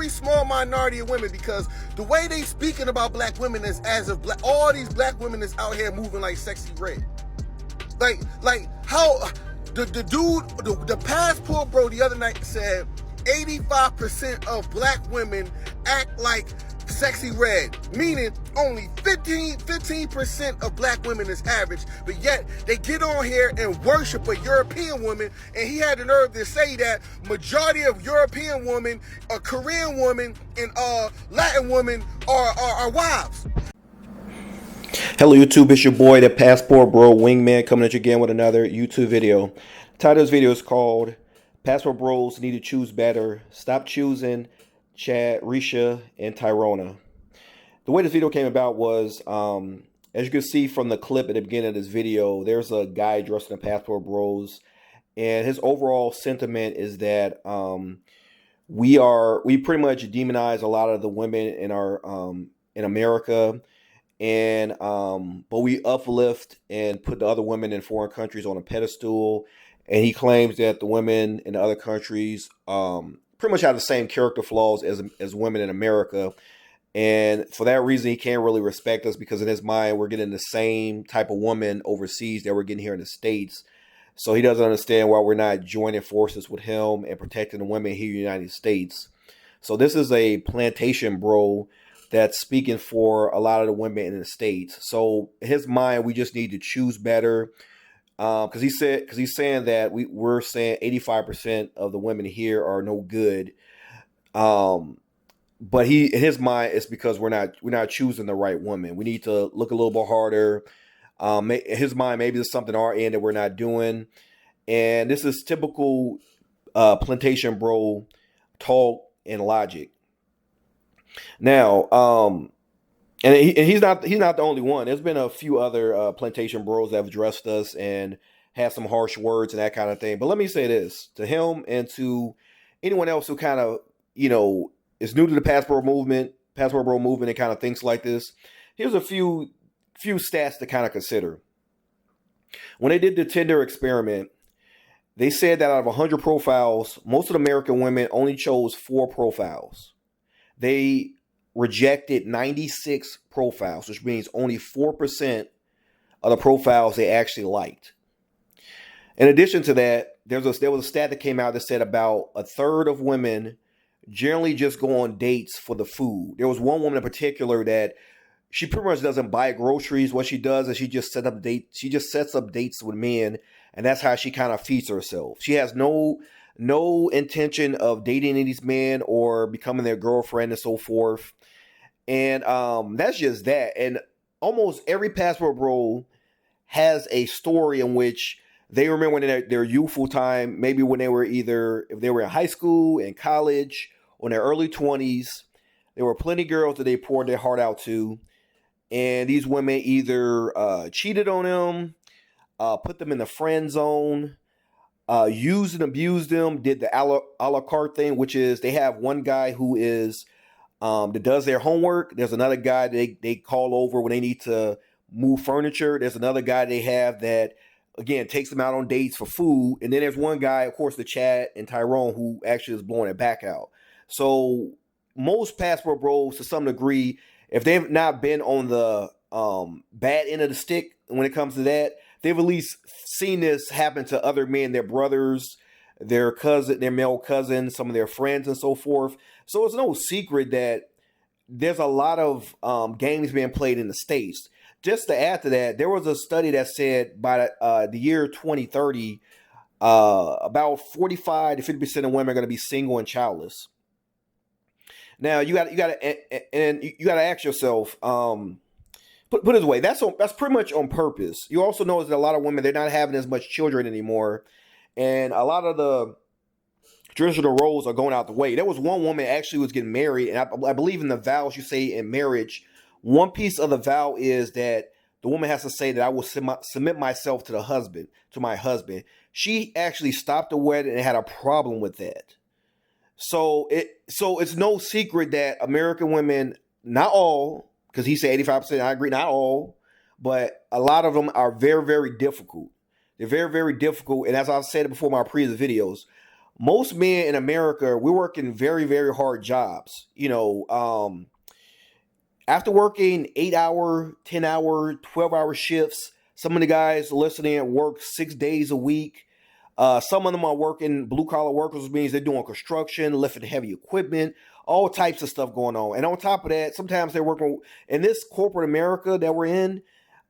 very small minority of women, because the way they speaking about black women is as if all these black women is out here moving like Sexy Red. Like how the dude, the passport bro the other night said 85% of black women act like Sexy Red, meaning only 15% of black women is average, but yet they get on here and worship a European woman, and he had the nerve to say that majority of European women, Korean women, and Latin women are wives. Hello YouTube, it's your boy, the Passport Bro Wingman, coming at you again with another YouTube video. The title of this video is called Passport Bros Need to Choose Better. Stop choosing CHADRESHA and Tyrona. The way this video came about was, as you can see from the clip at the beginning of this video, there's a guy dressed in Passport Bros, and his overall sentiment is that we pretty much demonize a lot of the women in our in America, and but we uplift and put the other women in foreign countries on a pedestal. And he claims that the women in the other countries pretty much have the same character flaws as women in America. And for that reason, he can't really respect us, because in his mind, we're getting the same type of woman overseas that we're getting here in the States. So he doesn't understand why we're not joining forces with him and protecting the women here in the United States. So this is a plantation bro that's speaking for a lot of the women in the States. So in his mind, we just need to choose better. Because he's saying that we're saying 85% of the women here are no good. But in his mind, it's because we're not choosing the right woman. We need to look a little bit harder. In his mind, maybe there's something on our end that we're not doing. And this is typical plantation bro talk and logic. Now, and he's not the only one. There's been a few other plantation bros that have addressed us and had some harsh words and that kind of thing. But let me say this to him and to anyone else who kind of, is new to the Passport Bro movement, and kind of thinks like this. Here's a few stats to kind of consider. When they did the Tinder experiment, they said that out of 100 profiles, most of the American women only chose 4 profiles. They rejected 96 profiles, which means only 4% of the profiles they actually liked. In addition to that, there was a stat that came out that said about a third of women generally just go on dates for the food. There was one woman in particular that she pretty much doesn't buy groceries. What she does is she just sets up dates with men, and that's how she kind of feeds herself. She has no intention of dating any of these men or becoming their girlfriend and so forth. And that's just that. And almost every Passport Bro has a story in which they remember when their youthful time, maybe when they were if they were in high school, in college, or in their early 20s, there were plenty of girls that they poured their heart out to. And these women either cheated on them, put them in the friend zone, used and abused them, did the a la carte thing, which is they have one guy who is that does their homework. There's another guy they call over when they need to move furniture. There's another guy they have that, again, takes them out on dates for food. And then there's one guy, of course, the Chad and Tyrone, who actually is blowing it back out. So most Passport Bros, to some degree, if they've not been on the bad end of the stick when it comes to that, they've at least seen this happen to other men, their brothers, their male cousins, some of their friends, and so forth. So it's no secret that there's a lot of games being played in the States. Just to add to that, there was a study that said by the year 2030, about 45 to 50% of women are going to be single and childless. Now you got to ask yourself. Put it this way, that's pretty much on purpose. You also notice that a lot of women, they're not having as much children anymore, and a lot of the traditional roles are going out the way. There was one woman actually was getting married, and I believe in the vows you say in marriage, one piece of the vow is that the woman has to say that I will submit myself to my husband. She actually stopped the wedding and had a problem with that. So it's no secret that American women, not all, because he said 85%, I agree, not all, but a lot of them are very, very difficult. They're very, very difficult. And as I've said before in my previous videos, most men in America, we're working very, very hard jobs. After working 8-hour, 10-hour, 12-hour shifts, some of the guys listening work 6 days a week. Some of them are working blue collar workers, which means they're doing construction, lifting heavy equipment, all types of stuff going on. And on top of that, sometimes they're working in this corporate America that we're in.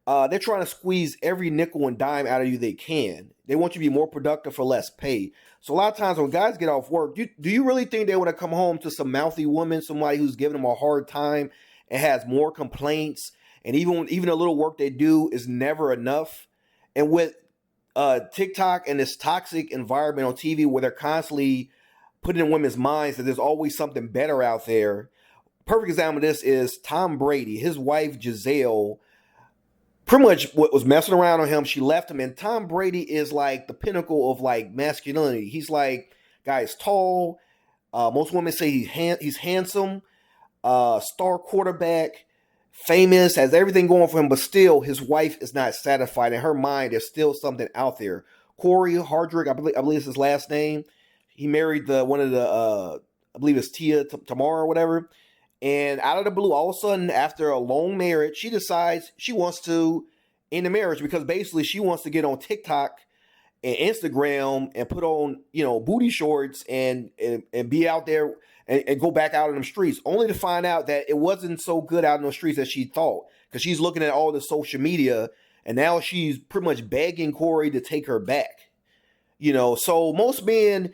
They're trying to squeeze every nickel and dime out of you they can. They want you to be more productive for less pay. So a lot of times when guys get off work, do you really think they want to come home to some mouthy woman, somebody who's giving them a hard time and has more complaints, and even a little work they do is never enough? And with TikTok and this toxic environment on TV where they're constantly putting in women's minds that there's always something better out there. Perfect example of this is Tom Brady. His wife Giselle pretty much was messing around on him. She left him, and Tom Brady is like the pinnacle of like masculinity. He's like, guy's tall. Most women say he's handsome, star quarterback, famous, has everything going for him, but still his wife is not satisfied. In her mind, there's still something out there. Corey Hardrick, I believe is his last name. He married one of the I believe it's Tia Tamara or whatever. And out of the blue, all of a sudden, after a long marriage, she decides she wants to end the marriage because basically she wants to get on TikTok and Instagram and put on, booty shorts and be out there and go back out in the streets, only to find out that it wasn't so good out in the streets as she thought, because she's looking at all the social media, and now she's pretty much begging Corey to take her back. So most men,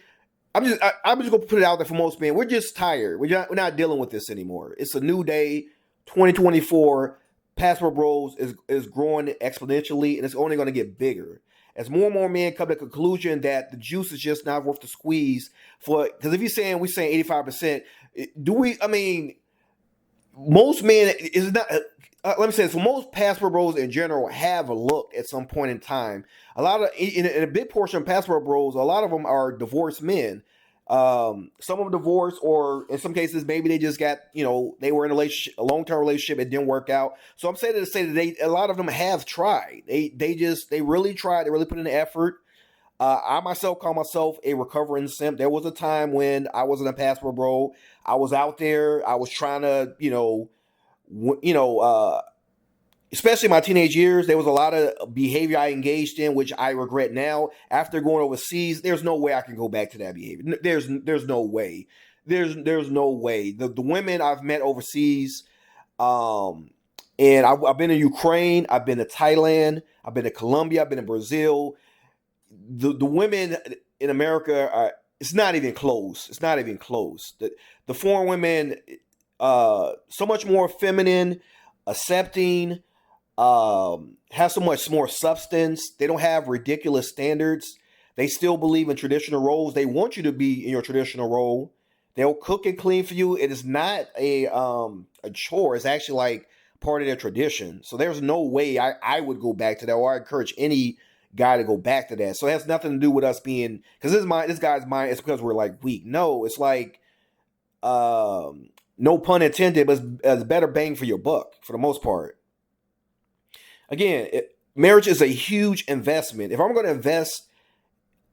I'm just gonna put it out there for most men. We're just tired. We're not dealing with this anymore. It's a new day, 2024. Passport Bros is growing exponentially, and it's only going to get bigger as more and more men come to the conclusion that the juice is just not worth the squeeze for. Because if we're saying 85%, do we? I mean, most men is not. Let me say this: for most Passport Bros in general have a look at some point in time. A lot of in a big portion of Passport Bros, a lot of them are divorced men. Some of them divorced, or in some cases, maybe they just got, they were in a long-term relationship, it didn't work out. So I'm saying to say that a lot of them have tried. They really tried. They really put in the effort. I myself call myself a recovering simp. There was a time when I wasn't a Passport Bro. I was out there. I was trying to, especially in my teenage years, there was a lot of behavior I engaged in, which I regret now. After going overseas, there's no way I can go back to that behavior. There's no way. There's no way. The women I've met overseas, and I've been to Ukraine, I've been to Thailand, I've been to Colombia, I've been to Brazil. The women in America it's not even close. It's not even close. The foreign women, so much more feminine, accepting, have so much more substance. They don't have ridiculous standards. They still believe in traditional roles. They want you to be in your traditional role. They'll cook and clean for you. It is not a chore. It's actually like part of their tradition. So there's no way I would go back to that, or I encourage any guy to go back to that. So it has nothing to do with us being, because this guy's mind, it's because we're like weak. No, it's like, no pun intended, but it's better bang for your buck for the most part. Again, marriage is a huge investment. If I'm going to invest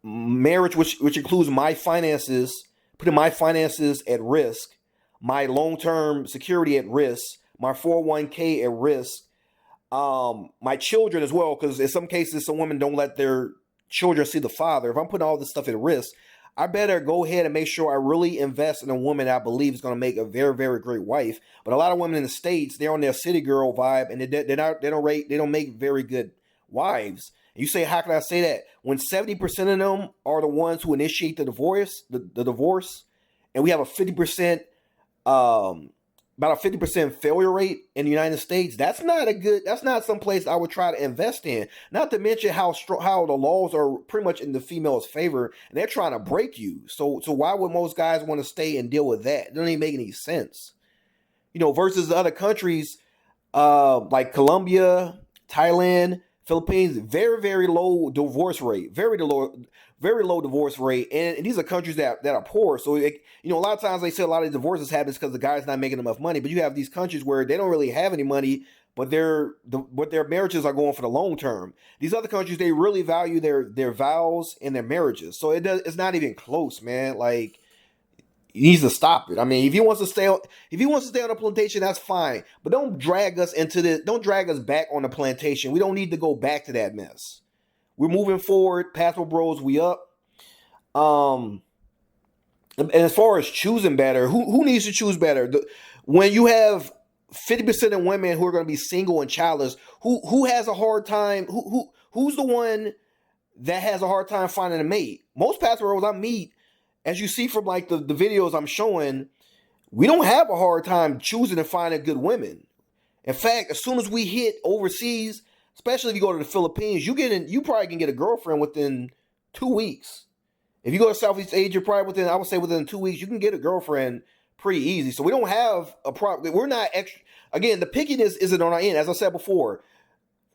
marriage, which includes my finances, putting my finances at risk, my long-term security at risk, my 401k at risk, my children as well, because in some cases, some women don't let their children see the father. If I'm putting all this stuff at risk, I better go ahead and make sure I really invest in a woman I believe is going to make a very, very great wife. But a lot of women in the States, they're on their city girl vibe, and they don't make very good wives. And you say, how can I say that? When 70% of them are the ones who initiate the divorce, and we have a 50%, about a 50% failure rate in the United States, that's not some place I would try to invest in. Not to mention how the laws are pretty much in the female's favor, and they're trying to break you. So why would most guys want to stay and deal with that? It doesn't even make any sense. Versus the other countries, like Colombia, Thailand, Philippines, very, very low divorce rate, very low divorce rate. And these are countries that are poor. So, a lot of times they say a lot of divorces happens because the guy's not making enough money. But you have these countries where they don't really have any money, but their marriages are going for the long term. These other countries, they really value their vows and their marriages. So it's not even close, man. Like, he needs to stop it. I mean, if he wants to stay on the plantation, that's fine. But don't drag us into this. Don't drag us back on the plantation. We don't need to go back to that mess. We're moving forward. Passport Bros, we up. And as far as choosing better, who needs to choose better? When you have 50% of women who are going to be single and childless, who has a hard time? Who's the one that has a hard time finding a mate? Most passport bros I meet, as you see from like the videos I'm showing, we don't have a hard time choosing and finding good women. In fact, as soon as we hit overseas, especially if you go to the Philippines, you probably can get a girlfriend within 2 weeks. If you go to Southeast Asia, probably within 2 weeks, you can get a girlfriend pretty easy. So we don't have a problem. We're not extra. Again, the pickiness isn't on our end. As I said before,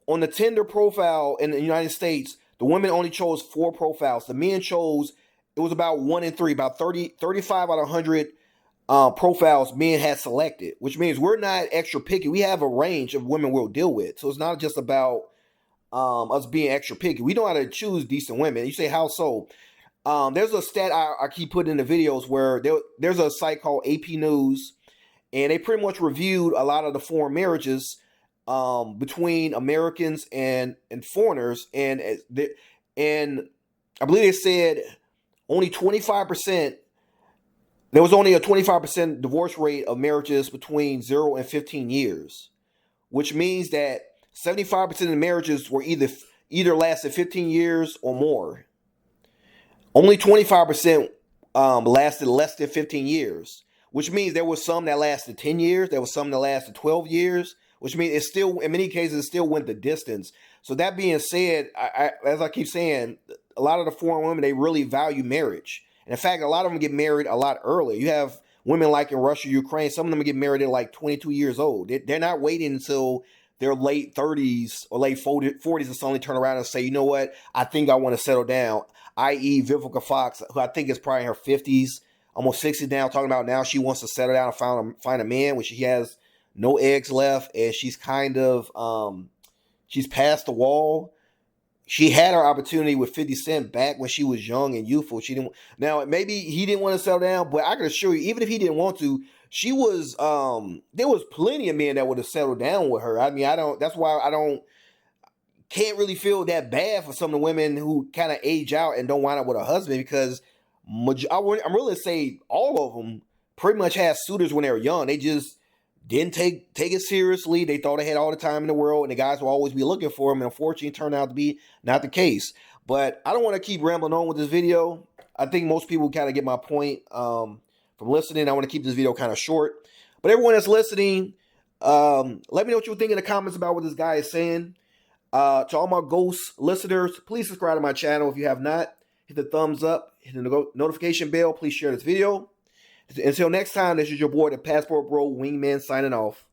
on the Tinder profile in the United States, the women only chose 4 profiles. The men chose, it was about 1 in 3, about 35 out of 100 profiles men had selected, which means we're not extra picky. We have a range of women we'll deal with. So it's not just about us being extra picky. We know how to choose decent women. You say, how so? There's a stat I keep putting in the videos where there's a site called AP News, and they pretty much reviewed a lot of the foreign marriages between Americans and foreigners, and I believe they said only 25%. There was only a 25% divorce rate of marriages between 0 and 15 years, which means that 75% of the marriages were either lasted 15 years or more. Only 25% lasted less than 15 years, which means there was some that lasted 10 years. There was some that lasted 12 years, which means it still, in many cases, it still went the distance. So that being said, as I keep saying, a lot of the foreign women, they really value marriage. And in fact, a lot of them get married a lot earlier. You have women like in Russia, Ukraine, some of them get married at like 22 years old. They're not waiting until their late 30s or late 40s to suddenly turn around and say, you know what, I think I want to settle down. I.e. Vivica Fox, who I think is probably in her 50s, almost 60 now, talking about now she wants to settle down and find a man, which she has no eggs left, and she's kind of, she's past the wall. She had her opportunity with 50 Cent back when she was young and youthful. She didn't. Now, maybe he didn't want to settle down, but I can assure you, even if he didn't want to, she was, there was plenty of men that would have settled down with her. I mean, that's why I can't really feel that bad for some of the women who kind of age out and don't wind up with a husband, because I'm really say all of them pretty much had suitors when they were young. They just didn't take it seriously. They thought they had all the time in the world, and the guys will always be looking for them. And unfortunately, it turned out to be not the case. But I don't want to keep rambling on with this video. I think most people kind of get my point from listening. I want to keep this video kind of short. But everyone that's listening, let me know what you think in the comments about what this guy is saying. To all my ghost listeners, please subscribe to my channel if you have not. Hit the thumbs up, hit the notification bell. Please share this video. Until next time, this is your boy, the Passport Bro Wingman, signing off.